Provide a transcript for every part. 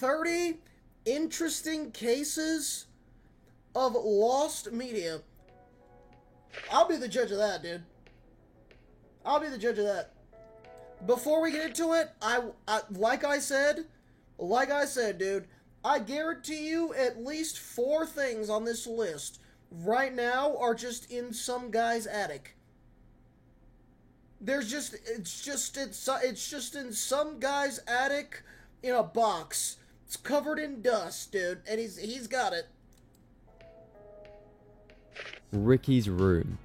30 interesting cases of lost media. I'll be the judge of that, dude. I'll be the judge of that. Before we get into it, like I said, dude, I guarantee you at least 4 things on this list right now are just in some guy's attic. It's just in some guy's attic in a box. It's covered in dust, dude, and he's got it. Ricky's Room.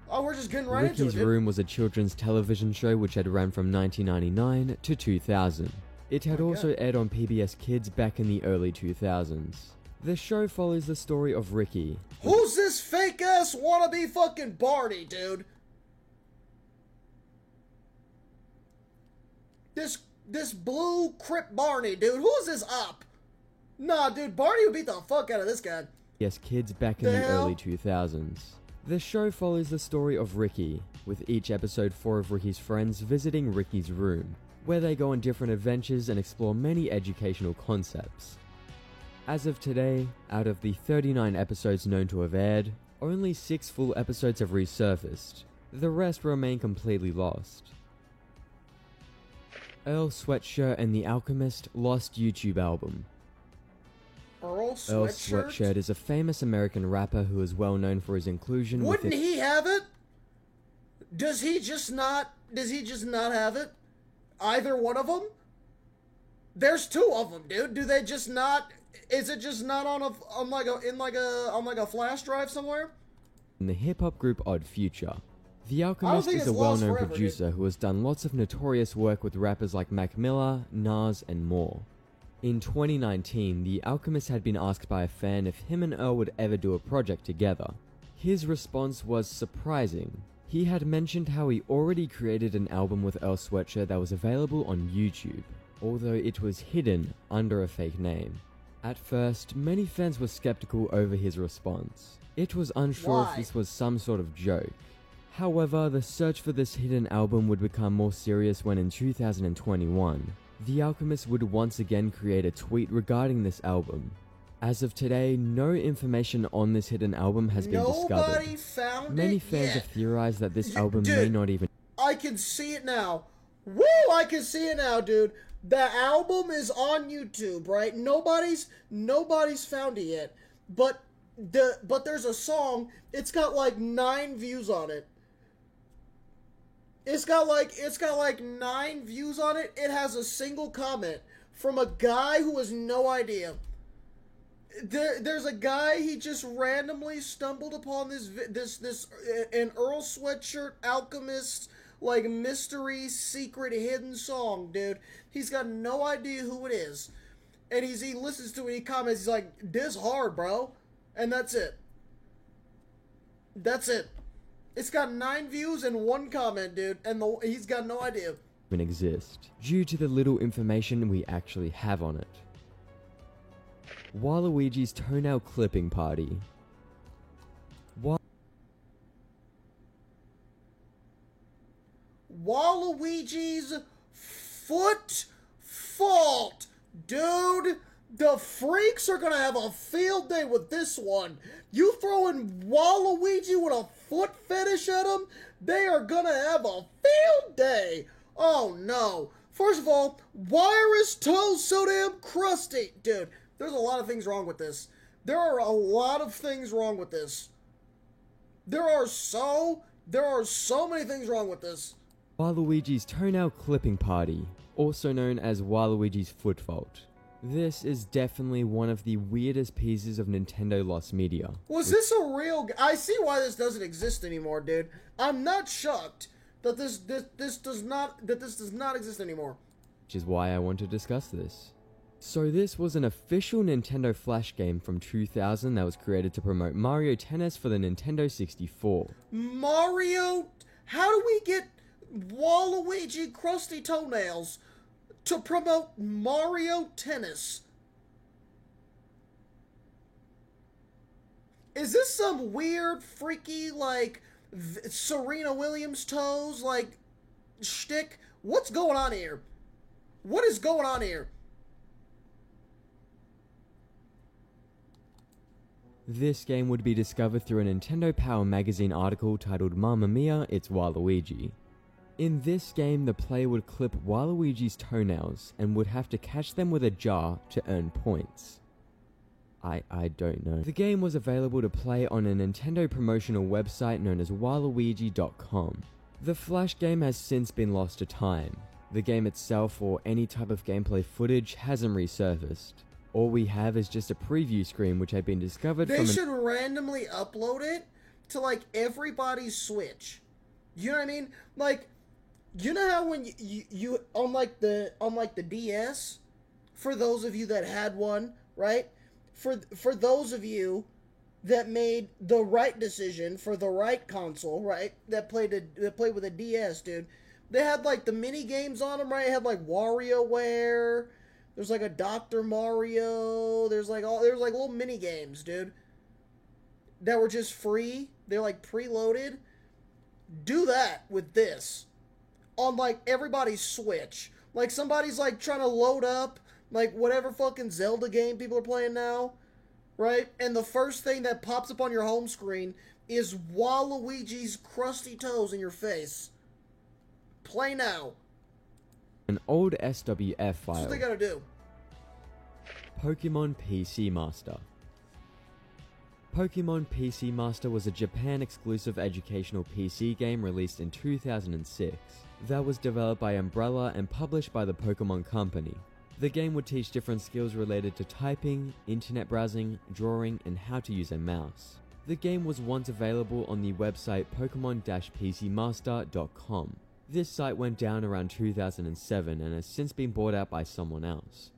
Oh, we're just getting right into it, Ricky's dude. Room was a children's television show which had run from 1999 to 2000. It had also aired on PBS Kids back in the early 2000s. The show follows the story of Ricky. Who's this fake-ass wannabe fucking Barney, dude? This blue Crip Barney, dude. Who is this up? Nah, dude, Barney would beat the fuck out of this guy. Yes, Kids back in the early 2000s. The show follows the story of Ricky, with each episode 4 of Ricky's friends visiting Ricky's room, where they go on different adventures and explore many educational concepts. As of today, out of the 39 episodes known to have aired, only 6 full episodes have resurfaced. The rest remain completely lost. Earl Sweatshirt and the Alchemist Lost YouTube album. Earl Earl Sweatshirt? Sweatshirt is a famous American rapper who is well known for his inclusion Wouldn't within... he have it? Does he just not have it? Either one of them? There's 2 of them, dude. Do they just not? Is it just not on like a flash drive somewhere? in the hip-hop group Odd Future. The Alchemist is a well-known producer who has done lots of notorious work with rappers like Mac Miller, Nas, and more. In 2019, The Alchemist had been asked by a fan if him and Earl would ever do a project together. His response was surprising. He had mentioned how he already created an album with Earl Sweatshirt that was available on YouTube, although it was hidden under a fake name. At first, many fans were skeptical over his response. It was unsure if this was some sort of joke. However, the search for this hidden album would become more serious when in 2021, The Alchemist would once again create a tweet regarding this album. As of today, no information on this hidden album has been discovered. Nobody found it Many fans have theorized that this album may not even... I can see it now. Woo! I can see it now, dude. The album is on YouTube, right? Nobody's found it yet. But there's a song. It's got like 9 views on it. It's got like 9 views on it. It has a single comment from a guy who has no idea. There's a guy, he just randomly stumbled upon an Earl Sweatshirt Alchemist like mystery secret hidden song, dude. He's got no idea who it is. And he listens to it, he comments, he's like, "This hard, bro." And that's it. That's it. It's got 9 views and 1 comment, dude, and he's got no idea. Exist, due to the little information we actually have on it. Waluigi's Toenail Clipping Party. Waluigi's foot fault, dude. The freaks are gonna have a field day with this one. You throwing Waluigi with a foot fetish at him? They are gonna have a field day. Oh no. First of all, why are his toes so damn crusty? Dude, there's a lot of things wrong with this. There are a lot of things wrong with this. There are so many things wrong with this. Waluigi's Toenail Clipping Party, also known as Waluigi's Foot Fault. This is definitely one of the weirdest pieces of Nintendo lost media. Was this a real... I see why this doesn't exist anymore, dude. I'm not shocked that this does not exist anymore. Which is why I want to discuss this. So this was an official Nintendo Flash game from 2000 that was created to promote Mario Tennis for the Nintendo 64. Mario? How do we get Waluigi crusty toenails to promote Mario Tennis? Is this some weird, freaky, like, Serena Williams toes, like, shtick? What's going on here? What is going on here? This game would be discovered through a Nintendo Power magazine article titled Mamma Mia, It's Waluigi. In this game, the player would clip Waluigi's toenails and would have to catch them with a jar to earn points. I don't know. The game was available to play on a Nintendo promotional website known as Waluigi.com. The Flash game has since been lost to time. The game itself or any type of gameplay footage hasn't resurfaced. All we have is just a preview screen which had been discovered They should randomly upload it to like everybody's Switch. You know what I mean? Like, you know how when you on like the DS, for those of you that had one, right? For those of you that made the right decision for the right console, right? That played with a DS, dude. They had like the mini games on them, right? It had like WarioWare. There's like a Dr. Mario. There's like little mini games, dude. That were just free. They're like preloaded. Do that with this on like everybody's Switch. Like somebody's like trying to load up like whatever fucking Zelda game people are playing now, right? And the first thing that pops up on your home screen is Waluigi's crusty toes in your face. Play now. An old SWF file. That's what they gotta do. Pokemon PC Master. Pokemon PC Master was a Japan-exclusive educational PC game released in 2006 that was developed by Umbrella and published by the Pokemon Company. The game would teach different skills related to typing, internet browsing, drawing, and how to use a mouse. The game was once available on the website Pokemon-PCmaster.com. This site went down around 2007 and has since been bought out by someone else.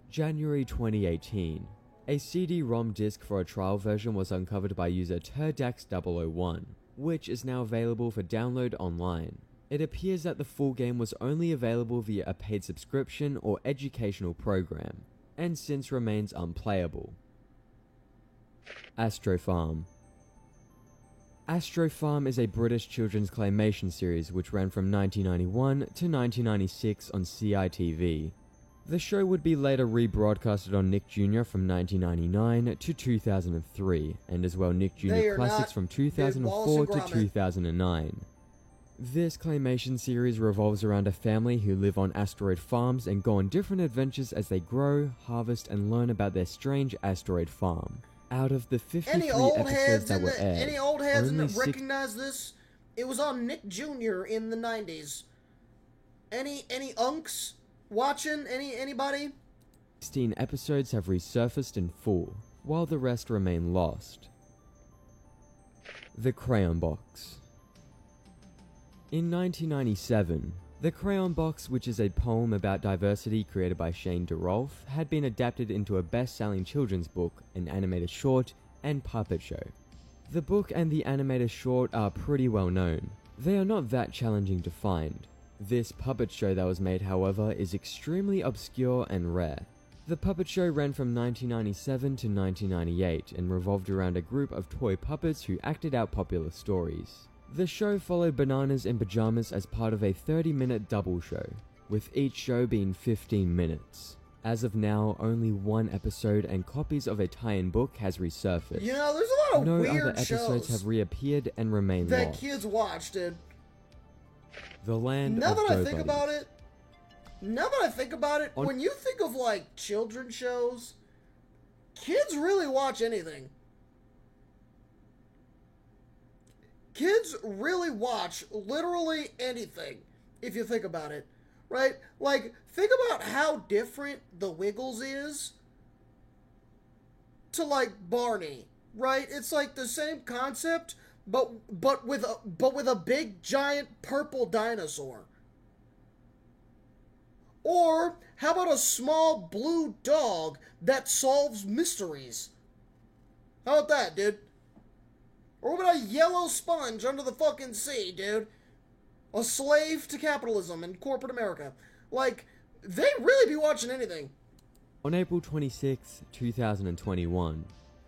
January 2018. A CD-ROM disc for a trial version was uncovered by user Turdax001, which is now available for download online. It appears that the full game was only available via a paid subscription or educational program, and since remains unplayable. Astro Farm. Astro Farm is a British children's claymation series which ran from 1991 to 1996 on CITV. The show would be later rebroadcasted on Nick Jr. from 1999 to 2003, and as well Nick Jr. Classics from 2004 to 2009. This claymation series revolves around a family who live on asteroid farms and go on different adventures as they grow, harvest, and learn about their strange asteroid farm. Out of the 53 episodes that were aired, any old heads that recognize this? It was on Nick Jr. in the 90s. Any unks watching? Anybody? 16 episodes have resurfaced in full, while the rest remain lost. The Crayon Box. In 1997, The Crayon Box, which is a poem about diversity created by Shane DeRolf, had been adapted into a best-selling children's book, an animated short, and puppet show. The book and the animated short are pretty well known. They are not that challenging to find. This puppet show that was made, however, is extremely obscure and rare. The puppet show ran from 1997 to 1998 and revolved around a group of toy puppets who acted out popular stories. The show followed Bananas in Pajamas as part of a 30-minute double show, with each show being 15 minutes. As of now, only one episode and copies of a tie-in book has resurfaced. You know, there's a lot of weird shows. No other episodes have reappeared and remain that lost. kids watch, dude. The Land now of that Dough I think Buddies. about it, when you think of like children's shows, kids really watch anything. Kids really watch literally anything, if you think about it, right? Like, think about how different The Wiggles is to, like, Barney, right? It's like the same concept, but with a big, giant purple dinosaur. Or, how about a small blue dog that solves mysteries? How about that, dude? Or what about a yellow sponge under the fucking sea, dude? A slave to capitalism and corporate America. Like, they really be watching anything. On April 26, 2021,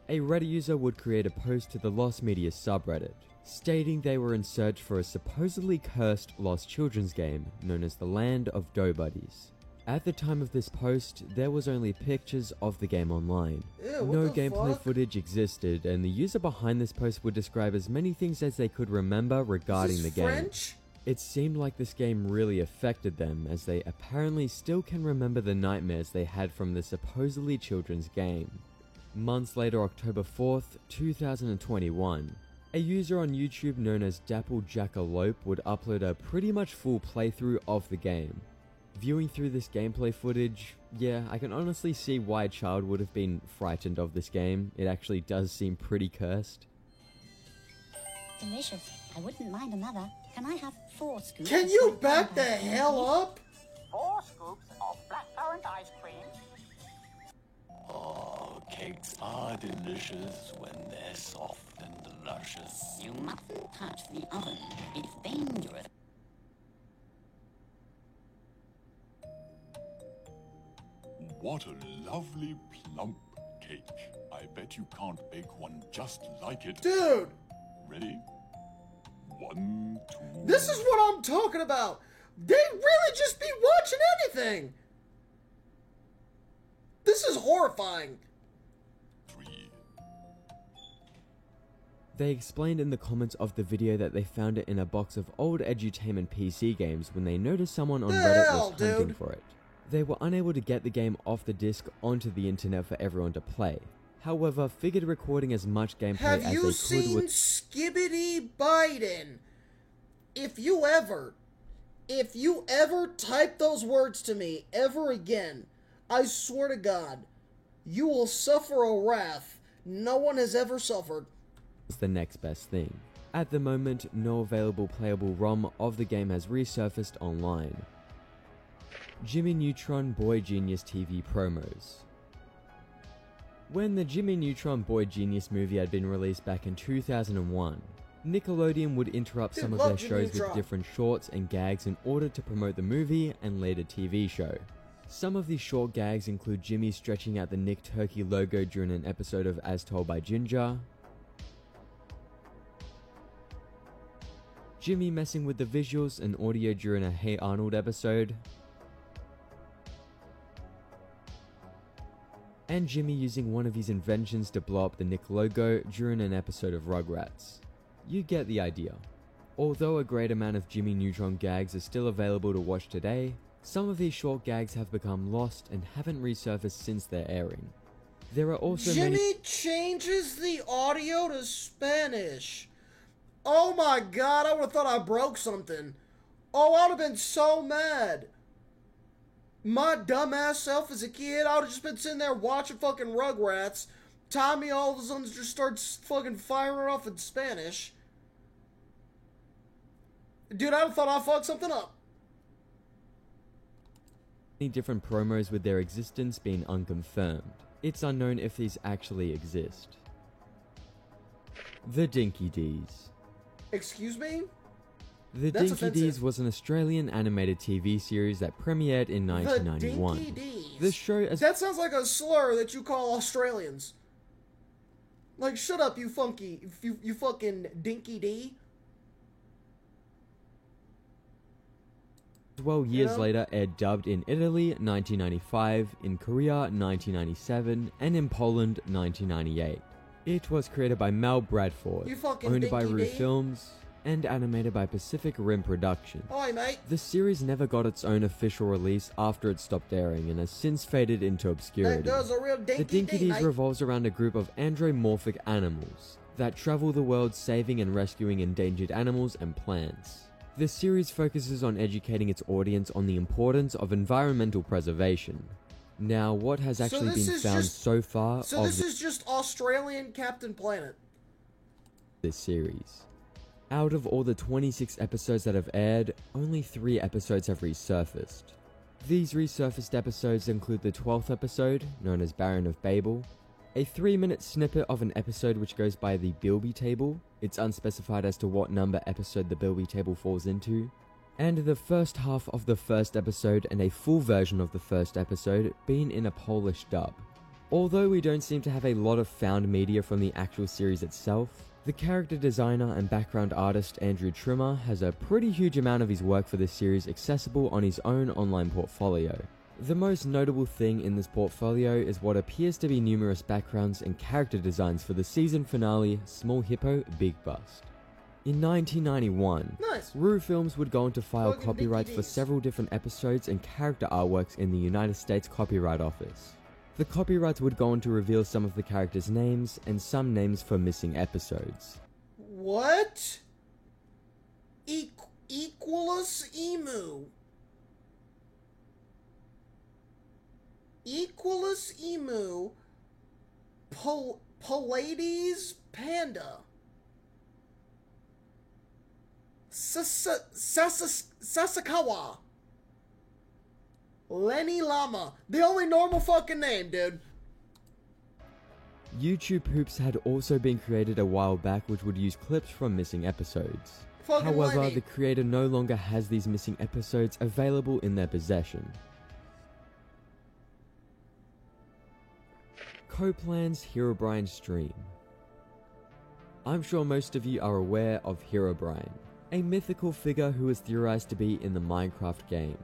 a Reddit user would create a post to the Lost Media subreddit, stating they were in search for a supposedly cursed lost children's game known as The Land of Dough Buddies. At the time of this post, there was only pictures of the game online. Ew, no gameplay footage existed, and the user behind this post would describe as many things as they could remember regarding the game. French? It seemed like this game really affected them, as they apparently still can remember the nightmares they had from the supposedly children's game. Months later, October 4th, 2021, a user on YouTube known as DappleJackalope would upload a pretty much full playthrough of the game. Viewing through this gameplay footage, yeah, I can honestly see why a child would have been frightened of this game. It actually does seem pretty cursed. Delicious. I wouldn't mind another. Can I have 4 scoops? Can you back the hell up? 4 scoops of blackcurrant ice cream. Oh, cakes are delicious when they're soft and luscious. You mustn't touch the oven. It's dangerous. What a lovely plump cake. I bet you can't bake one just like it. Dude! Ready? 1, 2... This is what I'm talking about! They really just be watching anything! This is horrifying. 3. They explained in the comments of the video that they found it in a box of old edutainment PC games when they noticed someone on Reddit was hunting for it. They were unable to get the game off the disc onto the internet for everyone to play. However, figured recording as much gameplay as they could with... Have you seen Skibbity Biden? If you ever type those words to me ever again, I swear to God, you will suffer a wrath no one has ever suffered. It's the next best thing. At the moment, no available playable ROM of the game has resurfaced online. Jimmy Neutron Boy Genius TV promos. When the Jimmy Neutron Boy Genius movie had been released back in 2001, Nickelodeon would interrupt some of their shows with different shorts and gags in order to promote the movie and later TV show. Some of these short gags include Jimmy stretching out the Nick Turkey logo during an episode of As Told by Ginger, Jimmy messing with the visuals and audio during a Hey Arnold episode, and Jimmy using one of his inventions to blow up the Nick logo during an episode of Rugrats. You get the idea. Although a great amount of Jimmy Neutron gags are still available to watch today, some of these short gags have become lost and haven't resurfaced since their airing. There are also Jimmy changes the audio to Spanish. Oh my God, I would have thought I broke something. Oh, I would have been so mad. My dumbass self as a kid, I would have just been sitting there watching fucking Rugrats. Tommy all of a sudden just starts fucking firing off in Spanish. Dude, I thought I fucked something up. Different promos with their existence being unconfirmed. It's unknown if these actually exist. The Dinky Dees. Excuse me? The Dinky Dees was an Australian animated TV series that premiered in 1991. The Dinky Dees. The show that sounds like a slur that you call Australians. Like, shut up, you funky, you fucking Dinky Dee. 12 years later, aired dubbed in Italy 1995, in Korea 1997, and in Poland 1998. It was created by Mel Bradford, owned by Roo Films, and animated by Pacific Rim Productions. Hi, mate. The series never got its own official release after it stopped airing and has since faded into obscurity. The Dinky Dees revolves around a group of andromorphic animals that travel the world saving and rescuing endangered animals and plants. The series focuses on educating its audience on the importance of environmental preservation. Now, what has actually been found so far So this is just Australian Captain Planet. This series. Out of all the 26 episodes that have aired, only 3 episodes have resurfaced. These resurfaced episodes include the 12th episode, known as Baron of Babel, a 3-minute snippet of an episode which goes by the Bilby Table. It's unspecified as to what number episode the Bilby Table falls into, and the first half of the first episode and a full version of the first episode being in a Polish dub. Although we don't seem to have a lot of found media from the actual series itself, the character designer and background artist Andrew Trimmer has a pretty huge amount of his work for this series accessible on his own online portfolio. The most notable thing in this portfolio is what appears to be numerous backgrounds and character designs for the season finale, Small Hippo Big Bust. In 1991, Nice. Rue Films would go on to file Fucking copyrights for DVDs. several different episodes and character artworks in the United States Copyright Office. The copyrights would go on to reveal some of the characters' names and some names for missing episodes. What? Equalus Emu. Equalus Emu. Pallades Panda. Sasakawa. Lenny Llama. The only normal fucking name, dude. YouTube Poops had also been created a while back which would use clips from missing episodes. Fucking However, Lenny. the creator no longer has these missing episodes available in their possession. Copland's Herobrine stream. I'm sure most of you are aware of Herobrine, a mythical figure who is theorized to be in the Minecraft game.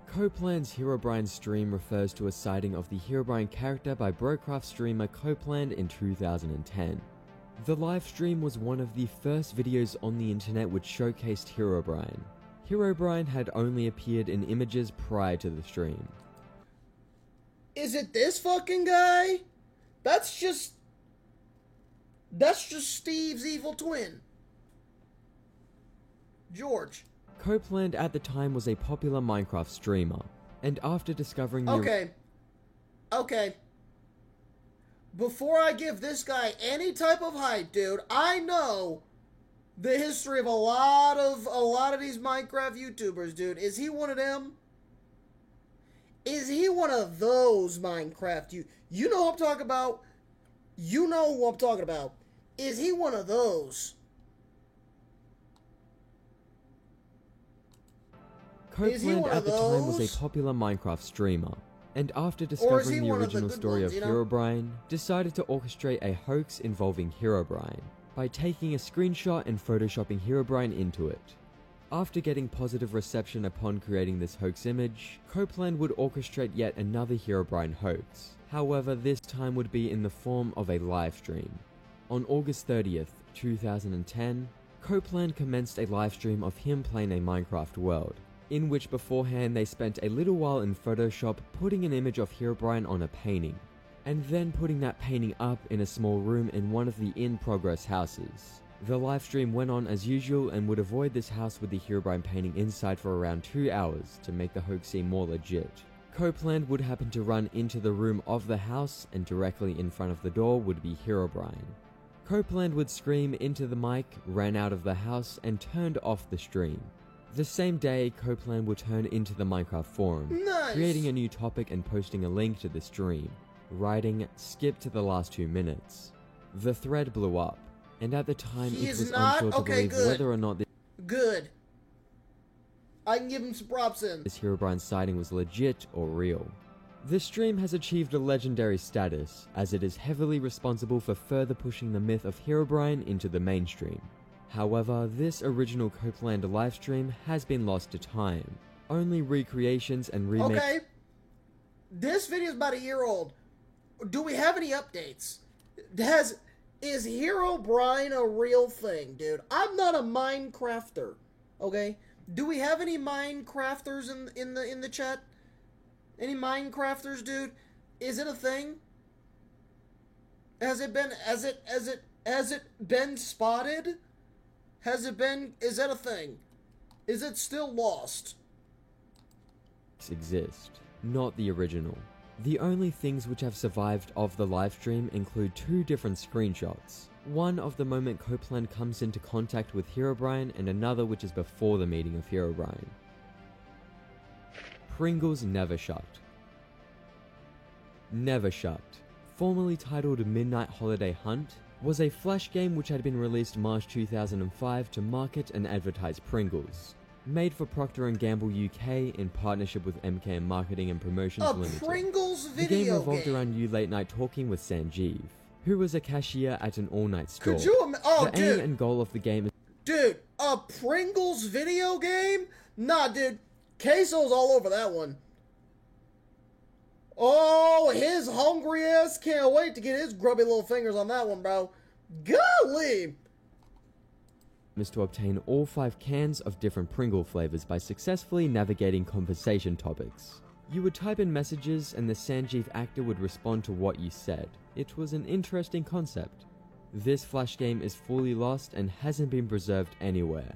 Copland's Herobrine stream refers to a sighting of the Herobrine character by Brocraft streamer Copland in 2010. The live stream was one of the first videos on the internet which showcased Herobrine. Herobrine had only appeared in images prior to the stream. Is it this fucking guy? That's just Steve's evil twin. George. Copeland at the time was a popular Minecraft streamer, and after discovering the Okay. Before I give this guy any type of hype, dude, I know the history of a lot of these Minecraft YouTubers, dude. Is he one of them? Is he one of those Minecraft you know what I'm talking about? You know who I'm talking about. Is he one of those? Copeland at the time was a popular Minecraft streamer, and after discovering the original story of Herobrine, decided to orchestrate a hoax involving Herobrine by taking a screenshot and photoshopping Herobrine into it. After getting positive reception upon creating this hoax image, Copeland would orchestrate yet another Herobrine hoax. However, this time would be in the form of a live stream. On August 30th, 2010, Copeland commenced a live stream of him playing a Minecraft world, in which beforehand they spent a little while in Photoshop putting an image of Herobrine on a painting, and then putting that painting up in a small room in one of the in-progress houses. The live stream went on as usual and would avoid this house with the Herobrine painting inside for around 2 hours to make the hoax seem more legit. Copeland would happen to run into the room of the house, and directly in front of the door would be Herobrine. Copeland would scream into the mic, ran out of the house, and turned off the stream. The same day, Copeland would turn into the Minecraft forum, creating a new topic and posting a link to the stream, writing, "Skip to the last 2 minutes." The thread blew up, and at the time it was unsure to believe whether or not Good. I can give him some props in. this Herobrine sighting was legit or real. The stream has achieved a legendary status, as it is heavily responsible for further pushing the myth of Herobrine into the mainstream. However, this original Copeland livestream has been lost to time. Only recreations and remakes... Okay. This video is about a year old. Do we have any updates? Is Herobrine a real thing, dude? I'm not a Minecrafter, okay? Do we have any Minecrafters in the chat? Any Minecrafters, dude? Is it a thing? Has it been spotted? Is that a thing? Is it still lost? exist, not the original. The only things which have survived of the livestream include 2 different screenshots. One of the moment Copeland comes into contact with Herobrine, and another which is before the meeting of Herobrine. Pringles Never Shut. Never Shut, formerly titled Midnight Holiday Hunt, was a flash game which had been released March 2005 to market and advertise Pringles. Made for Procter & Gamble UK in partnership with MKM Marketing and Promotions Limited. Pringles video The game revolved around you late night talking with Sanjeev, who was a cashier at an all-night store. Could you the aim and goal of the game is... Dude, a Pringles video game? Nah, dude. Queso's all over that one. his hungry ass can't wait to get his grubby little fingers on that one, bro. Golly! Is to obtain all 5 cans of different Pringle flavors by successfully navigating conversation topics. You would type in messages and the Sanjeev actor would respond to what you said. It was an interesting concept. This Flash game is fully lost and hasn't been preserved anywhere.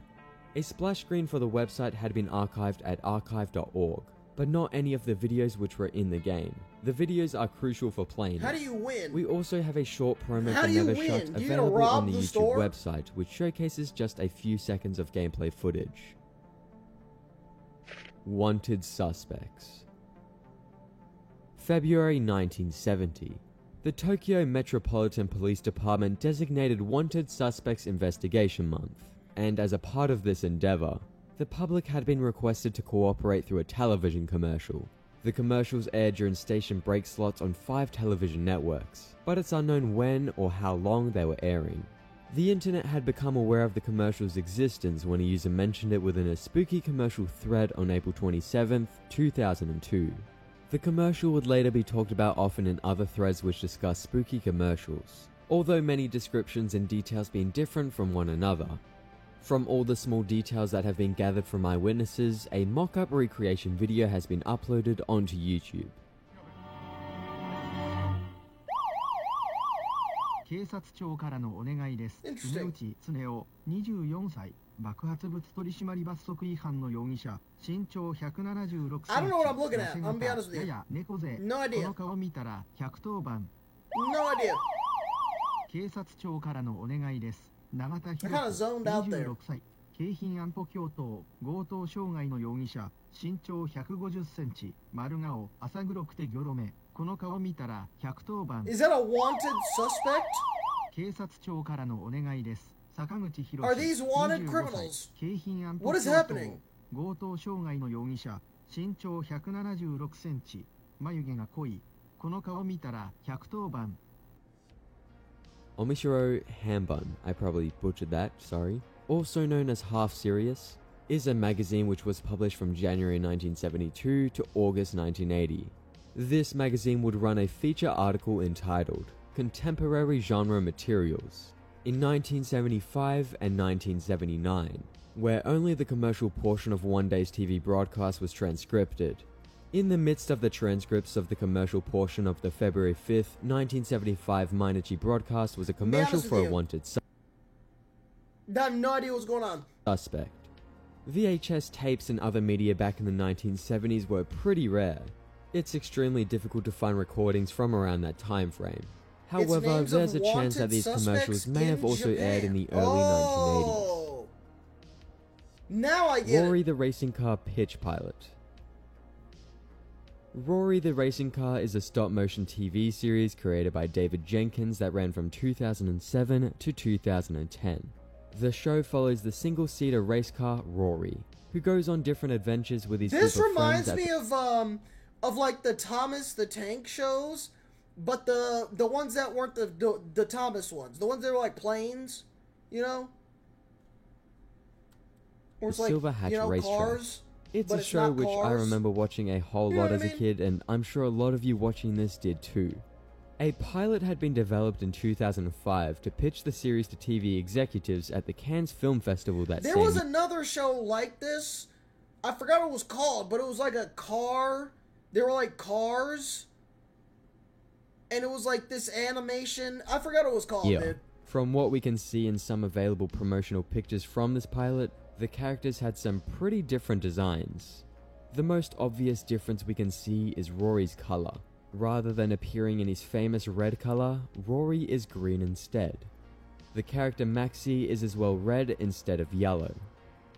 A splash screen for the website had been archived at archive.org, but not any of the videos which were in the game. The videos are crucial for playing. How do you win? We also have a short promo How for do you Never win? Shot Do you available rob on the the YouTube store? website, which showcases just a few seconds of gameplay footage. Wanted Suspects. February 1970. The Tokyo Metropolitan Police Department designated Wanted Suspects Investigation Month, and as a part of this endeavor, the public had been requested to cooperate through a television commercial. The commercials aired during station break slots on 5 television networks, but it's unknown when or how long they were airing. The internet had become aware of the commercial's existence when a user mentioned it within a spooky commercial thread on April 27, 2002. The commercial would later be talked about often in other threads which discuss spooky commercials, although many descriptions and details being different from one another. From all the small details that have been gathered from eyewitnesses, a mock-up recreation video has been uploaded onto YouTube. 警察庁からのお願いです。 Interesting. 内常夫、24歳、爆発物取締罰則違反の容疑者、身長176センチ。 I don't know what I'm looking at. I'm gonna be honest with you. やや猫背。 No idea. この顔見たら110番。 No idea. 警察庁からのお願いです。永田 I 博 kinda zoned out there. 26歳、京浜安保教頭、強盗傷害の容疑者、身長150センチ、丸顔、浅黒くてギョロ目。この顔見たら110番。 Is that a wanted suspect? 警察庁からのお願いです。坂口博 Are these wanted 25歳 criminals? 京浜安保 What is 教 happening? 頭強盗傷害の容疑者身長176センチ眉毛が濃いこの顔見たら110番 Omishiro Hambun, I probably butchered that, sorry, also known as Half Serious, is a magazine which was published from January 1972 to August 1980. This magazine would run a feature article entitled Contemporary Genre Materials in 1975 and 1979, where only the commercial portion of one day's TV broadcast was transcripted. In the midst of the transcripts of the commercial portion of the February 5th, 1975 Mainichi broadcast was a commercial for a wanted I have no idea what's going on. suspect. VHS tapes and other media back in the 1970s were pretty rare. It's extremely difficult to find recordings from around that time frame. However, names of there's a chance that wanted these commercials suspects may have in also aired in the Japan. early 1980s. Oh. Now I get Rory it. the Racing Car Pitch Pilot. Rory the Racing Car is a stop-motion TV series created by David Jenkins that ran from 2007 to 2010. The show follows the single-seater race car Rory, who goes on different adventures with his This group of reminds friends me of like the Thomas the Tank shows, but the ones that weren't the Thomas ones, the ones that were like planes, you know, or it's The like Silver Hatch you know Racetrack. cars. It's but a it's show not which I cars. remember watching a whole You know lot what as I a mean? kid, and I'm sure a lot of you watching this did too. A pilot had been developed in 2005 to pitch the series to TV executives at the Cannes Film Festival that There same was year. another show like this. I forgot what it was called, but it was like a car. They were like cars. And it was like this animation. I forgot what it was called, Yeah. dude. From what we can see in some available promotional pictures from this pilot, the characters had some pretty different designs. The most obvious difference we can see is Rory's color. Rather than appearing in his famous red color, Rory is green instead. The character Maxie is as well red instead of yellow.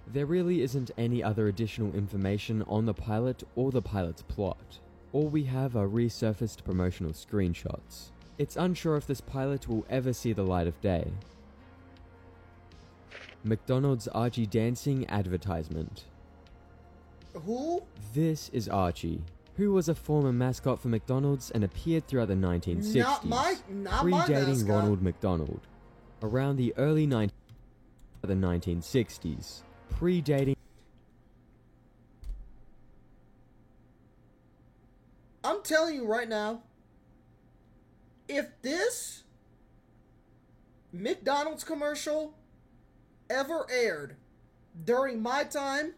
There really isn't any other additional information on the pilot or the pilot's plot. All we have are resurfaced promotional screenshots. It's unsure if this pilot will ever see the light of day. McDonald's Archie dancing advertisement. Who? This is Archie, who was a former mascot for McDonald's and appeared throughout the 1960s, Not my predating mascot. Ronald McDonald. Around the early 1960s, predating I'm telling you right now, if this McDonald's commercial ever aired during my time,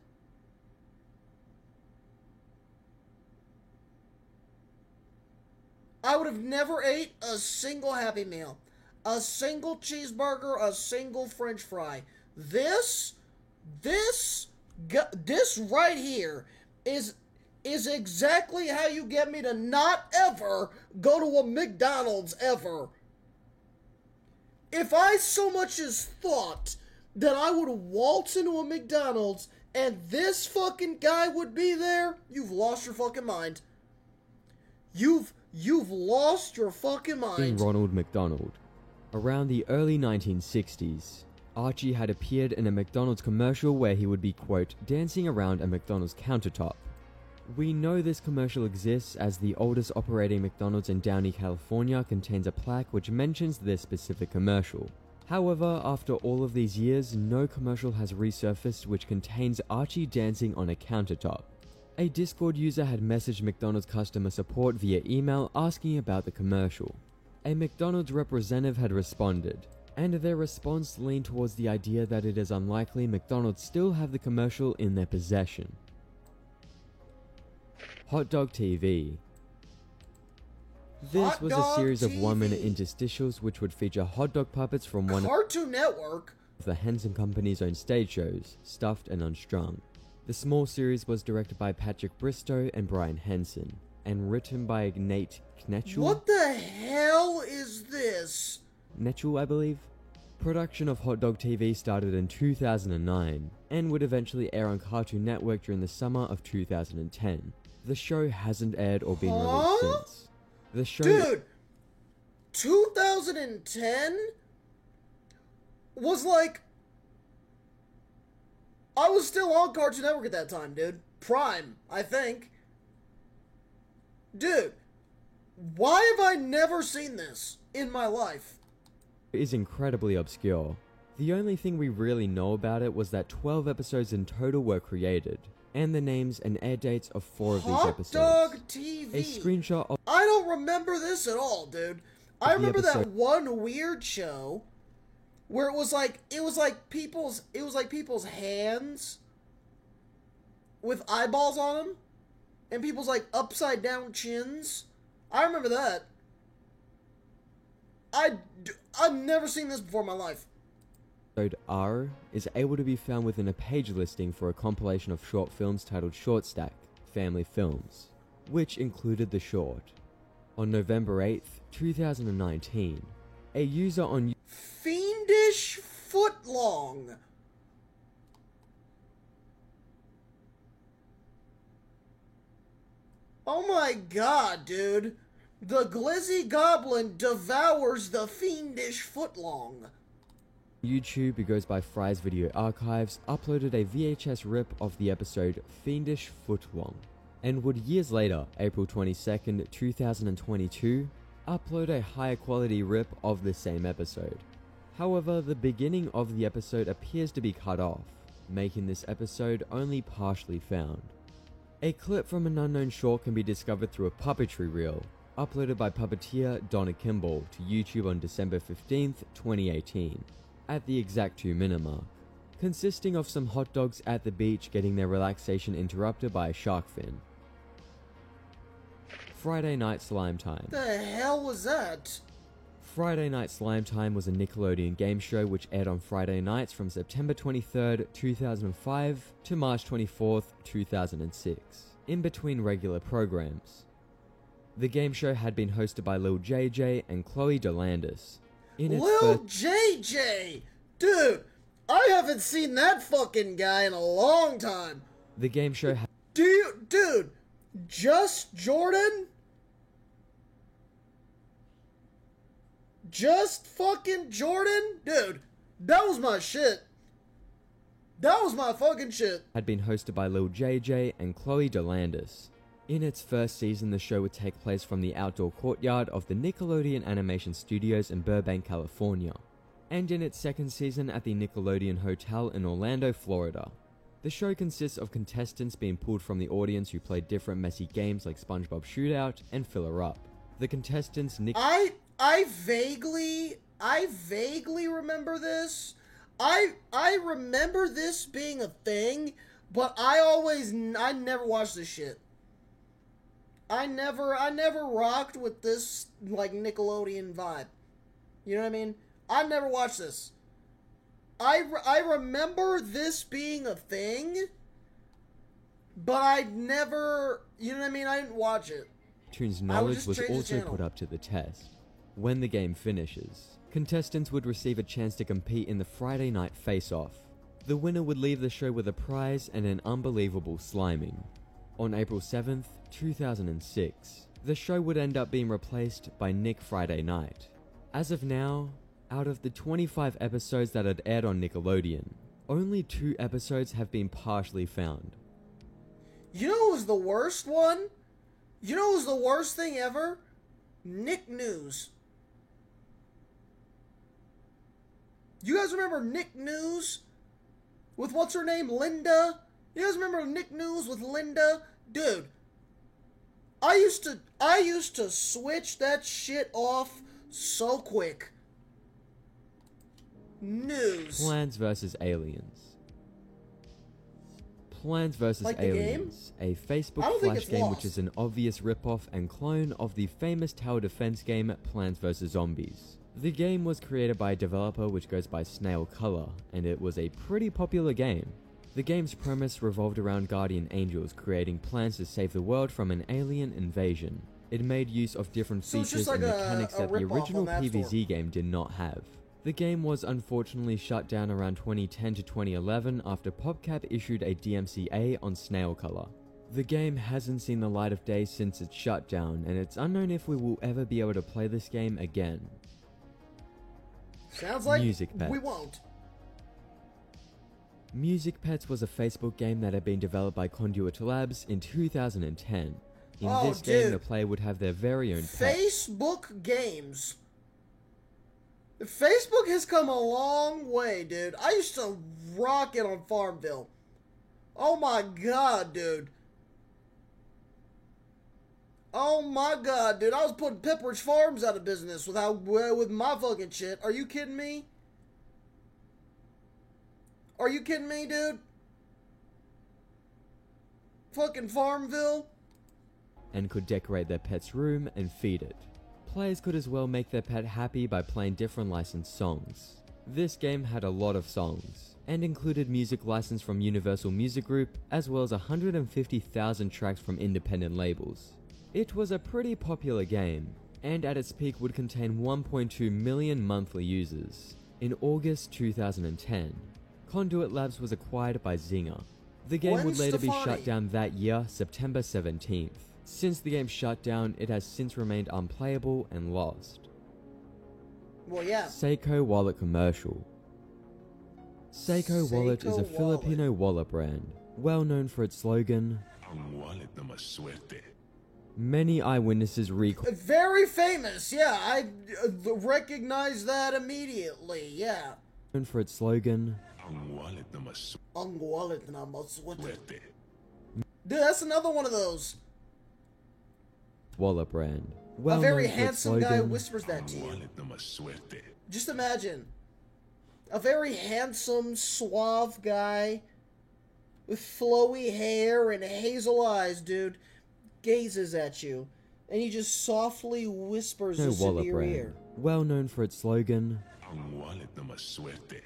I would have never ate a single Happy Meal, a single cheeseburger, a single French fry. This right here is exactly how you get me to not ever go to a McDonald's ever. If I so much as thought that I would waltz into a McDonald's and this fucking guy would be there, you've lost your fucking mind. You've lost your fucking mind. Ronald McDonald. Around the early 1960s, Archie had appeared in a McDonald's commercial where he would be, quote, dancing around a McDonald's countertop. We know this commercial exists as the oldest operating McDonald's in Downey, California contains a plaque which mentions this specific commercial. However, after all of these years, no commercial has resurfaced which contains Archie dancing on a countertop. A Discord user had messaged McDonald's customer support via email asking about the commercial. A McDonald's representative had responded, and their response leaned towards the idea that it is unlikely McDonald's still have the commercial in their possession. Hot Dog TV. This was a series of 1-minute interstitials which would feature hot dog puppets from one Cartoon Network of the Henson Company's own stage shows, Stuffed and Unstrung. The small series was directed by Patrick Bristow and Brian Henson, and written by Nate Knetchel. What the hell is this? Knetchel, I believe. Production of Hot Dog TV started in 2009, and would eventually air on Cartoon Network during the summer of 2010. The show hasn't aired or been released since. The show... Dude! 2010 was like... I was still on Cartoon Network at that time, dude. Prime, I think. Dude, why have I never seen this in my life? It is incredibly obscure. The only thing we really know about it was that 12 episodes in total were created, and the names and air dates of 4 of these episodes. Hot Dog TV. A screenshot of... I don't remember this at all, dude. I remember that one weird show where it was like people's hands with eyeballs on them and people's like upside down chins. I remember that. I've never seen this before in my life. Episode R is able to be found within a page listing for a compilation of short films titled Short Stack Family Films, which included the short. On November 8th, 2019, a user on Fiendish Footlong. Oh my god, dude. The Glizzy Goblin devours the Fiendish Footlong. YouTube, who goes by Fry's Video Archives, uploaded a VHS rip of the episode Fiendish Footlong, and would years later, April 22nd, 2022, upload a higher quality rip of the same episode. However, the beginning of the episode appears to be cut off, making this episode only partially found. A clip from an unknown short can be discovered through a puppetry reel, uploaded by puppeteer Donna Kimball to YouTube on December 15th, 2018, at the exact 2-minute mark, consisting of some hot dogs at the beach getting their relaxation interrupted by a shark fin. Friday Night Slime Time. The hell was that? Friday Night Slime Time was a Nickelodeon game show which aired on Friday nights from September 23rd, 2005 to March 24th, 2006, in between regular programs. The game show had been hosted by Lil JJ and Chloe Delandis. Lil JJ! Dude, I haven't seen that fucking guy in a long time. The game show had... Dude, Just Jordan? Just fucking Jordan? Dude, that was my shit. That was my fucking shit. Had been hosted by Lil JJ and Chloe Delandis. In its first season, the show would take place from the outdoor courtyard of the Nickelodeon Animation Studios in Burbank, California, and in its second season at the Nickelodeon Hotel in Orlando, Florida. The show consists of contestants being pulled from the audience who played different messy games like SpongeBob Shootout and Filler Up. The contestants I vaguely remember this. I remember this being a thing, but I never watched this shit. I never rocked with this, like, Nickelodeon vibe. You know what I mean? I never watched this. I remember this being a thing, but I never, you know what I mean? I didn't watch it. Toon's knowledge was also put up to the test. When the game finishes, contestants would receive a chance to compete in the Friday Night Face-Off. The winner would leave the show with a prize and an unbelievable sliming. On April 7th, 2006, the show would end up being replaced by Nick Friday Night. As of now, out of the 25 episodes that had aired on Nickelodeon, only 2 episodes have been partially found. You know what was the worst one? You know what was the worst thing ever? Nick News. You guys remember Nick News? With what's her name? Linda? You guys remember Nick News with Linda? Dude, I used to switch that shit off so quick. News. Plants vs. Aliens. Plants vs. Like Aliens, a Facebook flash game which is an obvious ripoff and clone of the famous tower defense game Plants vs. Zombies. The game was created by a developer which goes by Snail Color, and it was a pretty popular game. The game's premise revolved around guardian angels creating plans to save the world from an alien invasion. It made use of different features and mechanics that the original PvZ game did not have. The game was unfortunately shut down around 2010 to 2011 after PopCap issued a DMCA on Snail Color. The game hasn't seen the light of day since its shutdown, and it's unknown if we will ever be able to play this game again. Sounds like Music Pets. We won't. Music Pets was a Facebook game that had been developed by Conduit Labs in 2010. In this game, the player would have their very own pet. Facebook games. Facebook has come a long way, dude. I used to rock it on Farmville. Oh my god, dude. Oh my god, dude. I was putting Pepperidge Farms out of business with my fucking shit. Are you kidding me? Are you kidding me, dude? Fucking Farmville? And could decorate their pet's room and feed it. Players could as well make their pet happy by playing different licensed songs. This game had a lot of songs, and included music licensed from Universal Music Group, as well as 150,000 tracks from independent labels. It was a pretty popular game, and at its peak would contain 1.2 million monthly users. In August 2010, Conduit Labs was acquired by Zynga. The game would later be shut down that year, September 17th. Since the game shut down, it has since remained unplayable and lost. Well, yeah. Seiko Wallet commercial. Seiko Wallet is a Filipino wallet brand, well known for its slogan, Ang wallet na maswerte. Many eyewitnesses recall. Very famous, yeah. I recognize that immediately, yeah. Known for its slogan, Ang wallet na maswerte. Ang wallet na maswerte. Dude, that's another one of those. Wallet brand. Well, a very handsome guy whispers that to you. Wallet na maswerte. Just imagine. A very handsome, suave guy with flowy hair and hazel eyes, dude, gazes at you, and he just softly whispers this into your ear. Well known for its slogan, Ang wallet na maswerte.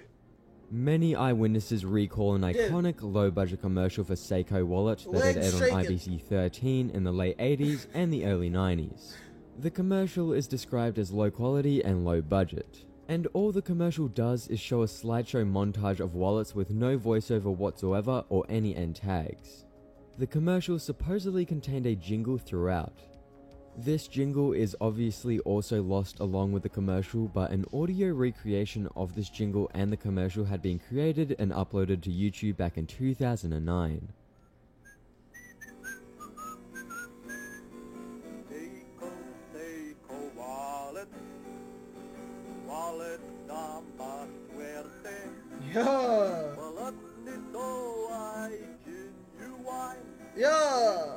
Many eyewitnesses recall an iconic low-budget commercial for Seiko Wallet that had aired on IBC 13 in the late 80s and the early 90s. The commercial is described as low quality and low budget, and all the commercial does is show a slideshow montage of wallets with no voiceover whatsoever or any end tags. The commercial supposedly contained a jingle throughout. This jingle is obviously also lost along with the commercial, but an audio recreation of this jingle and the commercial had been created and uploaded to YouTube back in 2009. Yeah.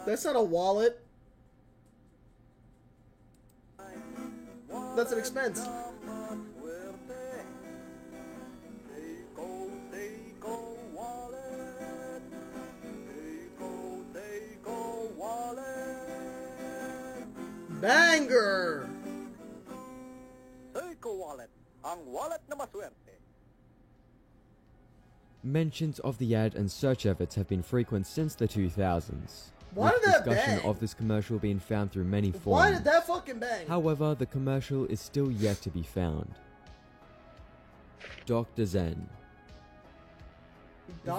That's not a wallet. That's an expense. Banger! Seiko Wallet, ang wallet na maswerte. Mentions of the ad and search efforts have been frequent since the 2000s. Why with did that discussion bang? of this commercial being found through many forums. Why did that fucking bang? However, the commercial is still yet to be found. Dr. Zen.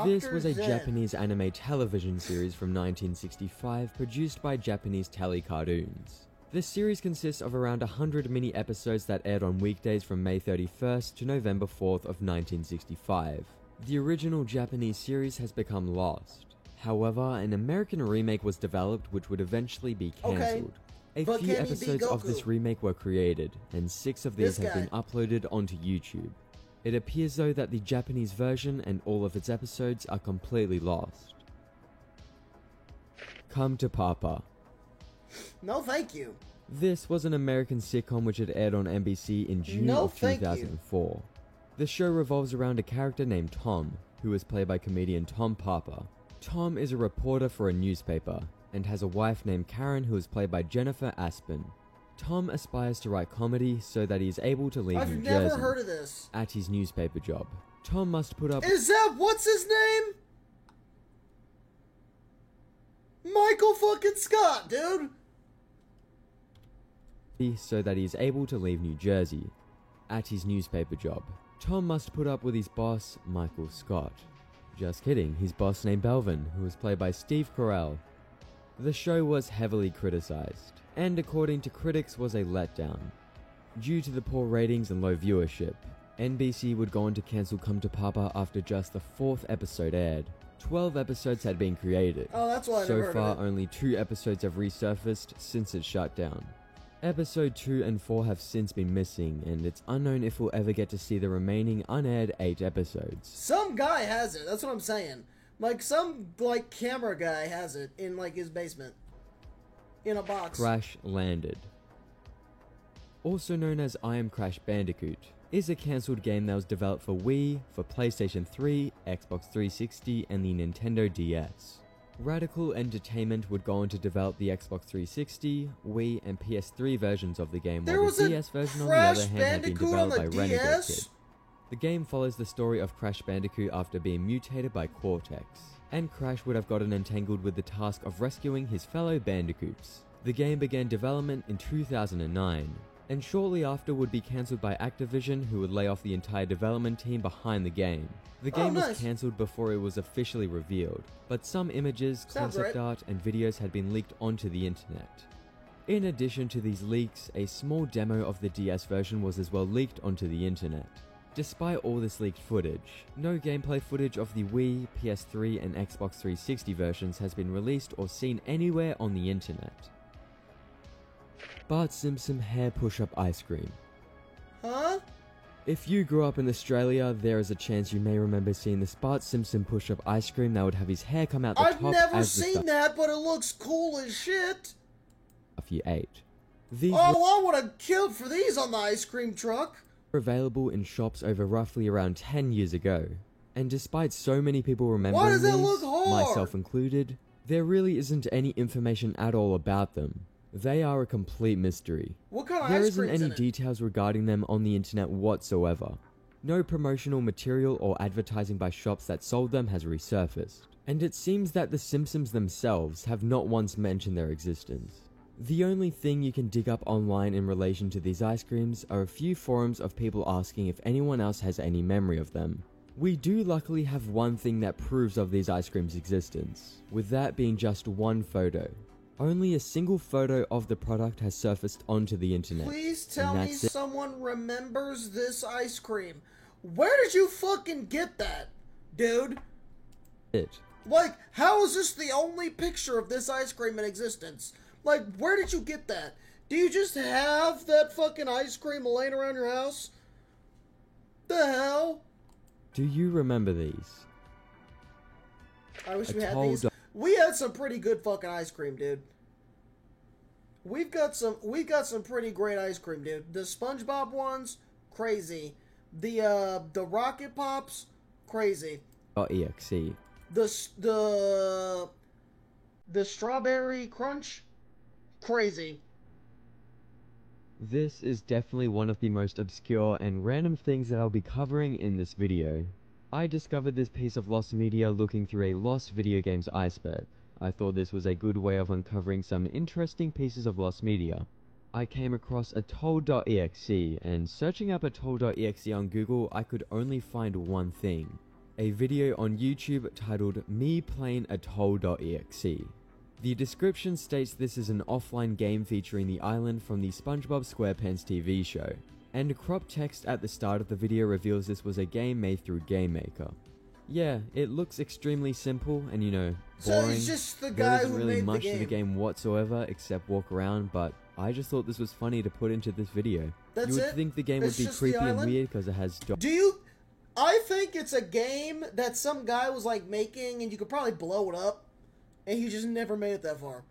This was a Zen. Japanese anime television series from 1965 produced by Japanese Telecartoons. This series consists of around 100 mini episodes that aired on weekdays from May 31st to November 4th of 1965. The original Japanese series has become lost. However, an American remake was developed which would eventually be cancelled. A but few can he be episodes of this Goku? remake were created, and 6 of these This have been guy. uploaded onto YouTube. It appears though that the Japanese version and all of its episodes are completely lost. Come to Papa. No, thank you. This was an American sitcom which had aired on NBC in June No, of thank you. 2004. The show revolves around a character named Tom, who is played by comedian Tom Papa. Tom is a reporter for a newspaper, and has a wife named Karen who is played by Jennifer Aspen. Tom aspires to write comedy so that he is able to leave I've New never Jersey heard of this. at his newspaper job. Tom must put up Is that what's his name? Michael fucking Scott, dude. so that he is able to leave New Jersey at his newspaper job. Tom must put up with his boss, Michael Scott. Just kidding, his boss named Belvin, who was played by Steve Carell. The show was heavily criticized, and according to critics was a letdown. Due to the poor ratings and low viewership, NBC would go on to cancel Come to Papa after just the 4th episode aired. 12 episodes had been created. Oh, that's why I never So heard far, of it. only 2 episodes have resurfaced since it shut down. Episode 2 and 4 have since been missing, and it's unknown if we'll ever get to see the remaining unaired 8 episodes. Some guy has it. That's what I'm saying. Like some camera guy has it in his basement, in a box. Crash Landed, also known as I Am Crash Bandicoot, is a cancelled game that was developed for Wii, for PlayStation 3, Xbox 360, and the Nintendo DS. Radical Entertainment would go on to develop the Xbox 360, Wii, and PS3 versions of the game, There while was the a DS version on the Crash other hand had been Bandicoot on developed the by Renegade DS? Kid. The game follows the story of Crash Bandicoot after being mutated by Cortex, and Crash would have gotten entangled with the task of rescuing his fellow Bandicoots. The game began development in 2009, and shortly after would be cancelled by Activision, who would lay off the entire development team behind the game. The game nice. was cancelled before it was officially revealed, but some images, Sounds concept right. art, and videos had been leaked onto the internet. In addition to these leaks, a small demo of the DS version was as well leaked onto the internet. Despite all this leaked footage, no gameplay footage of the Wii, PS3, and Xbox 360 versions has been released or seen anywhere on the internet. Bart Simpson hair push-up ice cream. Huh? If you grew up in Australia, there is a chance you may remember seeing the Bart Simpson push-up ice cream that would have his hair come out the I've top never as the seen that, but it looks cool as shit. stuff you ate. These Oh, I would have killed for these on the ice cream truck. were available in shops over roughly around 10 years ago. And despite so many people remembering does it these, look hard? myself included, there really isn't any information at all about them. They are a complete mystery. What kind of There ice isn't cream's any in it? details regarding them on the internet whatsoever. No promotional material or advertising by shops that sold them has resurfaced. And it seems that the Simpsons themselves have not once mentioned their existence. The only thing you can dig up online in relation to these ice creams are a few forums of people asking if anyone else has any memory of them. We do luckily have one thing that proves of these ice creams' existence, with that being just one photo. Only a single photo of the product has surfaced onto the internet. Please tell and me that's it. someone remembers this ice cream. Where did you fucking get that, dude? How is this the only picture of this ice cream in existence? Where did you get that? Do you just have that fucking ice cream laying around your house? The hell? Do you remember these? I wish A we had tall these. dog- We had some pretty good fucking ice cream, dude. we've got some pretty great ice cream, dude. The SpongeBob ones, crazy. The Rocket Pops, crazy. .exe. The Strawberry Crunch, crazy. This is definitely one of the most obscure and random things that I'll be covering in this video. I discovered this piece of lost media looking through a lost video games iceberg. I thought this was a good way of uncovering some interesting pieces of lost media. I came across atoll.exe, and searching up atoll.exe on Google, I could only find one thing. A video on YouTube titled Me Playing Atoll.exe. The description states this is an offline game featuring the island from the SpongeBob SquarePants TV show, and cropped text at the start of the video reveals this was a game made through GameMaker. Yeah, it looks extremely simple and, you know, boring. So it's just the guy there isn't who really made much the game. to the game whatsoever except walk around, but I just thought this was funny to put into this video. That's you would it? think the game It's would be just the creepy and island? weird because it has I think it's a game that some guy was like making and you could probably blow it up and he just never made it that far.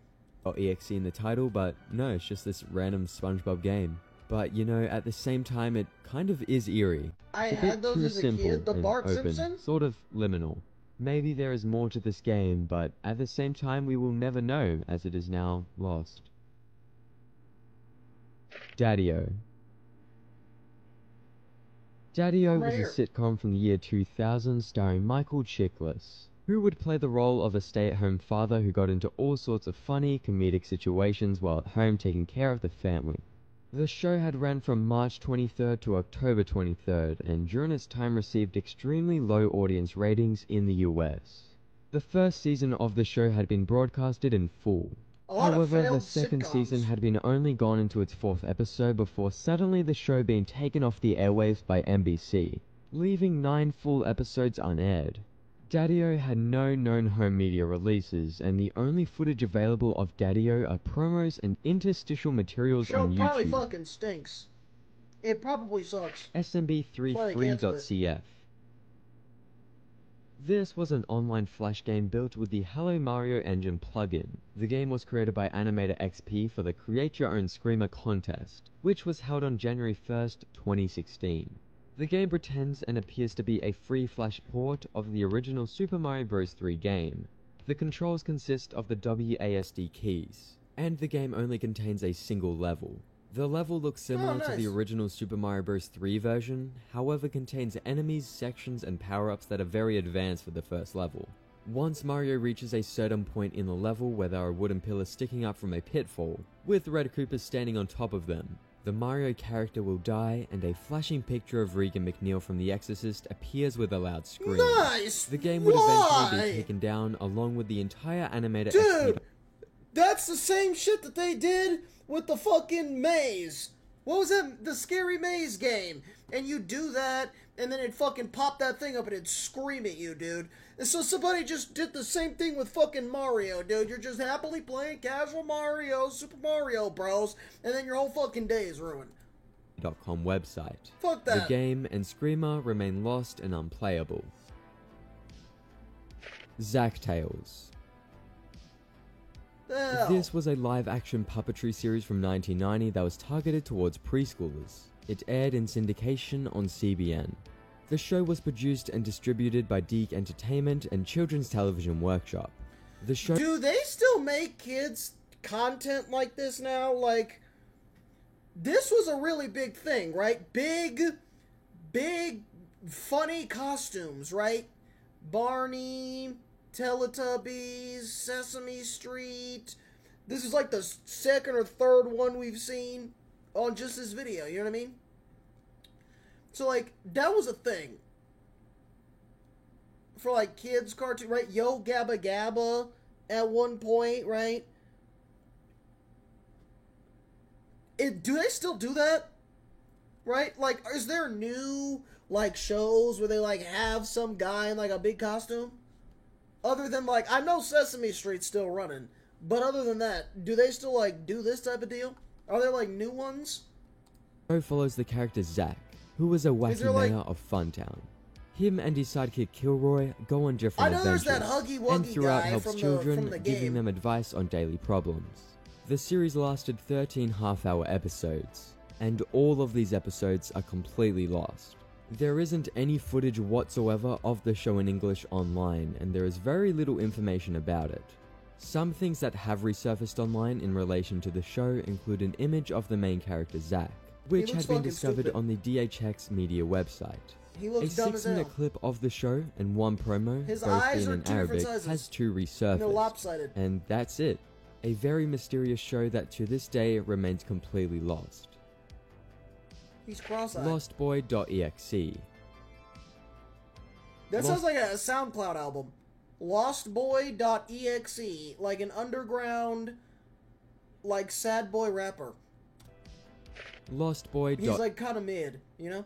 .exe in the title, but no, it's just this random SpongeBob game. But, you know, at the same time, it kind of is eerie. I It's a bit had those too as a simple kid, the and Bart open, Simpson. sort of liminal. Maybe there is more to this game, but at the same time we will never know, as it is now lost. Daddy-O. Daddy-O was a sitcom from the year 2000 starring Michael Chiklis, who would play the role of a stay-at-home father who got into all sorts of funny, comedic situations while at home taking care of the family. The show had ran from March 23rd to October 23rd, and during its time received extremely low audience ratings in the US. The first season of the show had been broadcasted in full. However, the second season had been only gone into its 4th episode before suddenly the show being taken off the airwaves by NBC, leaving 9 full episodes unaired. Daddy-O had no known home media releases, and the only footage available of Daddy-O are promos and interstitial materials Show on probably YouTube. fucking stinks. It probably sucks. SMB33.cf. This was an online flash game built with the Hello Mario Engine plugin. The game was created by Animator XP for the Create Your Own Screamer contest, which was held on January 1st, 2016. The game pretends and appears to be a free flash port of the original Super Mario Bros. 3 game. The controls consist of the WASD keys, and the game only contains a single level. The level looks similar to the original Super Mario Bros. 3 version, however contains enemies, sections, and power-ups that are very advanced for the first level. Once Mario reaches a certain point in the level where there are wooden pillars sticking up from a pitfall, with Red Koopas standing on top of them, the Mario character will die and a flashing picture of Regan McNeil from The Exorcist appears with a loud scream. Nice! The game would eventually be taken down along with the entire Animator XP. Dude, that's the same shit that they did with the fucking maze. What was that? The Scary Maze game. And you do that, and then it'd fucking pop that thing up and it'd scream at you, dude. And so somebody just did the same thing with fucking Mario, dude. You're just happily playing casual Mario, Super Mario Bros, and then your whole fucking day is ruined. .com website. Fuck that. The game and Screamer remain lost and unplayable. Zack Tales. This was a live-action puppetry series from 1990 that was targeted towards preschoolers. It aired in syndication on CBN. The show was produced and distributed by Deke Entertainment and Children's Television Workshop. The show— Do they still make kids content like this now? Like, this was a really big thing, right? Big, funny costumes, right? Barney, Teletubbies, Sesame Street. This is like the second or third one we've seen on just this video, you know what I mean? So, like, that was a thing. For, like, kids' cartoon, right? Yo Gabba Gabba at one point, right? Do they still do that? Right? Like, is there new, like, shows where they, like, have some guy in, like, a big costume? Other than, like, I know Sesame Street's still running, but other than that, do they still, like, do this type of deal? Are there, like, new ones? The show follows the character Zack, who was a wacky mayor of Funtown. Him and his sidekick Kilroy go on different adventures, there's that Huggy Wuggy and throughout guy helps from children, the giving game. them advice on daily problems. The series lasted 13 half-hour episodes, and all of these episodes are completely lost. There isn't any footage whatsoever of the show in English online, and there is very little information about it. Some things that have resurfaced online in relation to the show include an image of the main character Zack, which had been discovered on the DHX Media website. He A looks dumb as hell. 6-minute clip of the show and one promo, His both eyes in are an two different Arabic, sizes. has two They're resurfaced. lopsided. And that's it. A very mysterious show that to this day remains completely lost. He's cross-eyed. Lostboy.exe. That sounds like a SoundCloud album. Lostboy.exe, like an underground, like sad boy rapper. Lostboy.exe. He's like kind of mid, you know?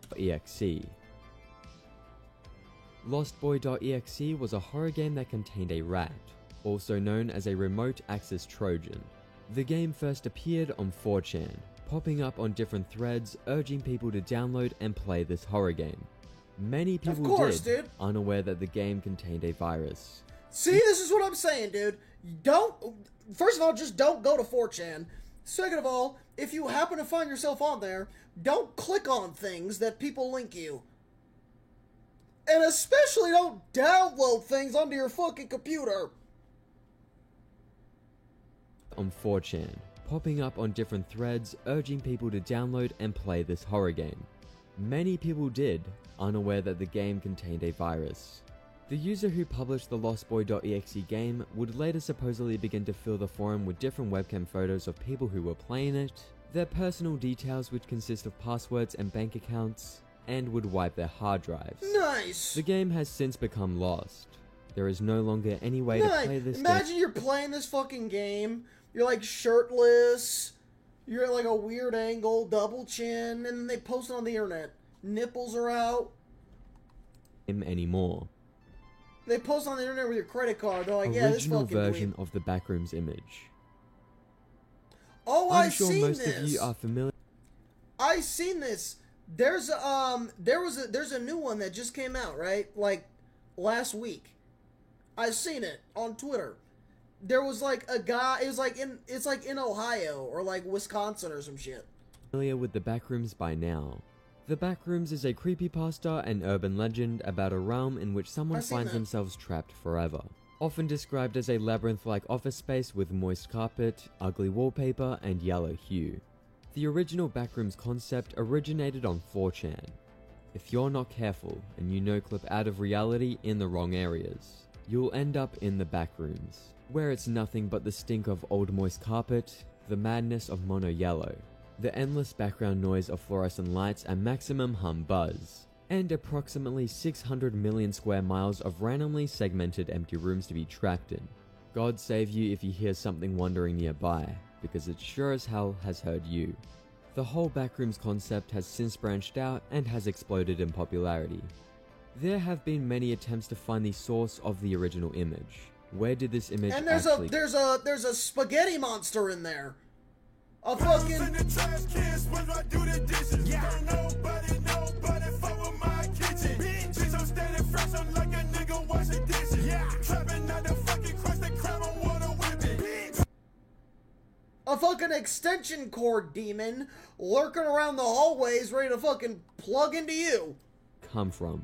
Lostboy.exe was a horror game that contained a rat, also known as a remote access Trojan. The game first appeared on 4chan, popping up on different threads urging people to download and play this horror game. Many people dude. unaware that the game contained a virus. See, this is what I'm saying, dude. First of all, just don't go to 4chan. Second of all, if you happen to find yourself on there, don't click on things that people link you. And especially don't download things onto your fucking computer. On 4chan, popping up on different threads urging people to download and play this horror game. Many people did, unaware that the game contained a virus. The user who published the Lostboy.exe game would later supposedly begin to fill the forum with different webcam photos of people who were playing it, their personal details which consist of passwords and bank accounts, and would wipe their hard drives. Nice! The game has since become lost. There is no longer any way to play this game. Imagine you're playing this fucking game, you're like shirtless, you're at like a weird angle, double chin, and then they post it on the internet. Nipples are out. Anymore. They post on the internet with your credit card. They're like, yeah, this Original fucking version dweeb. of the Backrooms image. Oh, I'm I've sure seen most this. of you are familiar. I've seen this. There's a new one that just came out, right? Like last week. I've seen it on Twitter. There was like a guy. It's like in Ohio or like Wisconsin or some shit. Familiar with the Backrooms by now. The Backrooms is a creepypasta and urban legend about a realm in which someone finds themselves trapped forever. Often described as a labyrinth-like office space with moist carpet, ugly wallpaper, and yellow hue. The original Backrooms concept originated on 4chan. If you're not careful and you no-clip out of reality in the wrong areas, you'll end up in the Backrooms, where it's nothing but the stink of old moist carpet, the madness of mono yellow, the endless background noise of fluorescent lights and maximum hum buzz, and approximately 600 million square miles of randomly segmented empty rooms to be trapped in. God save you if you hear something wandering nearby, because it sure as hell has heard you. The whole Backrooms concept has since branched out and has exploded in popularity. There have been many attempts to find the source of the original image. Where did this image actually... there's a spaghetti monster in there. A fucking... A fucking extension cord demon lurking around the hallways ready to fucking plug into you. Come from.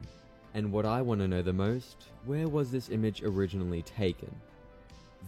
And what I want to know the most, where was this image originally taken?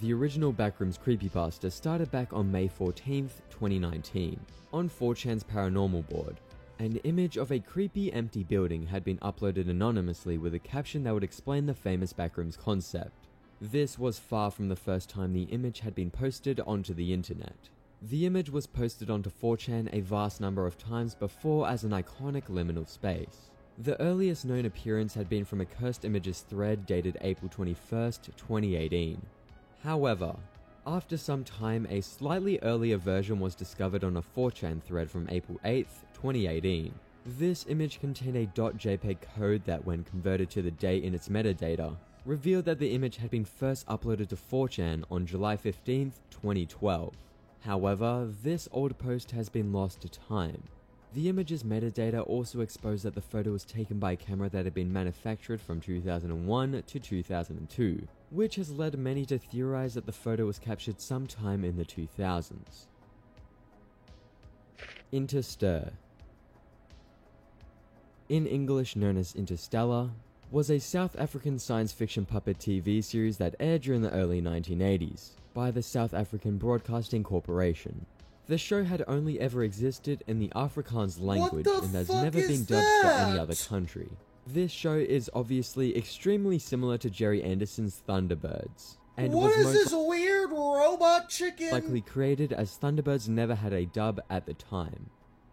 The original Backrooms creepypasta started back on May 14th, 2019, on 4chan's paranormal board. An image of a creepy empty building had been uploaded anonymously with a caption that would explain the famous Backrooms concept. This was far from the first time the image had been posted onto the internet. The image was posted onto 4chan a vast number of times before as an iconic liminal space. The earliest known appearance had been from a Cursed Images thread dated April 21st, 2018. However, after some time, a slightly earlier version was discovered on a 4chan thread from April 8th, 2018. This image contained a .jpeg code that, when converted to the date in its metadata, revealed that the image had been first uploaded to 4chan on July 15th, 2012. However, this old post has been lost to time. The image's metadata also exposed that the photo was taken by a camera that had been manufactured from 2001 to 2002, which has led many to theorize that the photo was captured sometime in the 2000s. Interstir, in English known as Interstellar, was a South African science fiction puppet TV series that aired during the early 1980s by the South African Broadcasting Corporation. The show had only ever existed in the Afrikaans language and has never been dubbed for any other country. This show is obviously extremely similar to Jerry Anderson's Thunderbirds, and what was is this weird robot chicken? Likely created as Thunderbirds never had a dub at the time.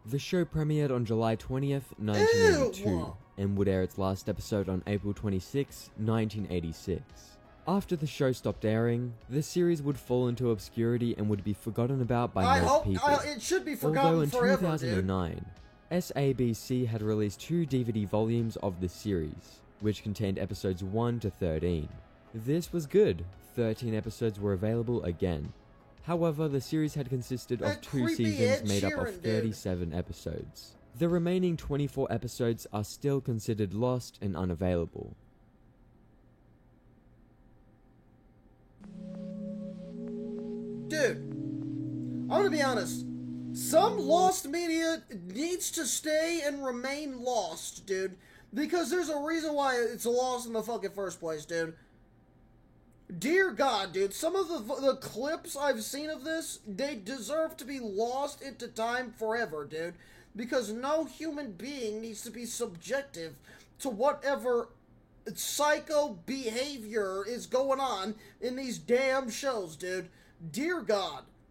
The show premiered on July 20th, 1982, and would air its last episode on April 26, 1986. After the show stopped airing, the series would fall into obscurity and would be forgotten about by most people. It should be forgotten forever, Although in 2009, SABC had released 2 DVD volumes of the series, which contained episodes 1 to 13. This was good. 13 episodes were available again. However, the series had consisted of 2 seasons made up of 37 episodes. The remaining 24 episodes are still considered lost and unavailable. Dude, I'm gonna be honest. Some lost media needs to stay and remain lost, dude. Because there's a reason why it's lost in the fucking first place, dude. Dear God, dude, some of the clips I've seen of this, they deserve to be lost into time forever, dude. Because no human being needs to be subjective to whatever psycho behavior is going on in these damn shows, dude. Dear God.